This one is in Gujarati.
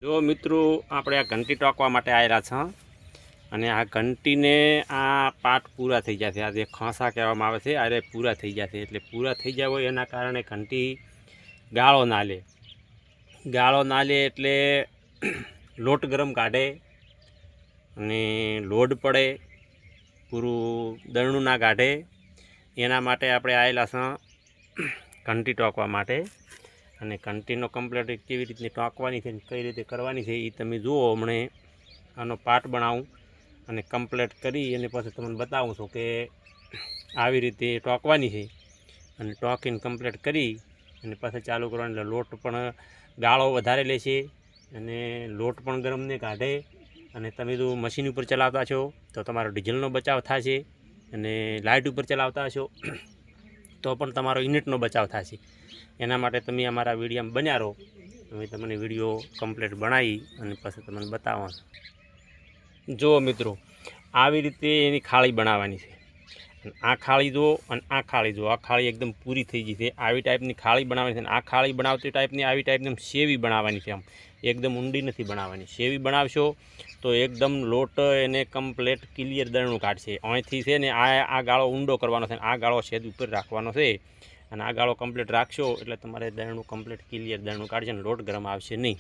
જો મિત્રો આપણે આ ઘંટી ટોકવા માટે આવેલા છે અને આ ઘંટીને આ પાટ પૂરા થઈ જશે, આ જે ખાંસા કહેવામાં આવે છે આ પૂરા થઈ જશે, એટલે પૂરા થઈ જાય હોય એના કારણે ઘંટી ગાળો ના લે એટલે લોટ ગરમ કાઢે અને લોડ પડે, પૂરું દળનું ના કાઢે. એના માટે આપણે આવેલા છે ઘંટી ટોકવા માટે. અને ઘંટીનો કમ્પ્લીટ કેવી રીતની ટોંકવાની છે, કઈ રીતે કરવાની છે એ તમે જુઓ. હમણે આનો પાર્ટ બનાવું અને કમ્પ્લીટ કરી અને પછી તમને બતાવું છું કે આવી રીતે ટોંકવાની છે. અને ટોંકીને કમ્પ્લીટ કરી અને પછી ચાલુ કરવાનું, એટલે લોટ પણ ગાળો વધારે લેશે અને લોટ પણ ગરમ ને કાઢે. અને તમે જો મશીન ઉપર ચલાવતા છો તો તમારો ડીઝલનો બચાવ થશે, અને લાઇટ ઉપર ચલાવતા હશો તો પણ તમારો યુનિટનો બચાવ થશે. એના માટે તમે અમારા વિડીયોમાં બન્યા રહો. અમે તમને વિડીયો કમ્પ્લીટ બનાવી અને પછી તમને બતાવો. જુઓ મિત્રો, આવી રીતે એની ખાળી બનાવવાની છે. આ ખાળી જુઓ અને આ ખાળી જુઓ, આ ખાળી એકદમ પૂરી થઈ ગઈ છે. આવી ટાઈપની ખાળી બનાવવાની છે. આ ખાળી બનાવતી ટાઈપની આવી ટાઈપની સેવી બનાવવાની છે. આમ એકદમ ઊંડી નથી બનાવવાની. સેવી બનાવશો તો એકદમ લોટ એને કમ્પ્લીટ ક્લિયર દળનું કાઢશે. અહીંથી છે ને આ ગાળો ઊંડો કરવાનો છે, આ ગાળો છેદ ઉપર રાખવાનો છે. અને આ ગાળો કમ્પ્લીટ રાખશો એટલે તમારે દળનું કમ્પ્લીટ ક્લિયર દળનું કાઢશે અને લોટ ગરમ આવશે નહીં.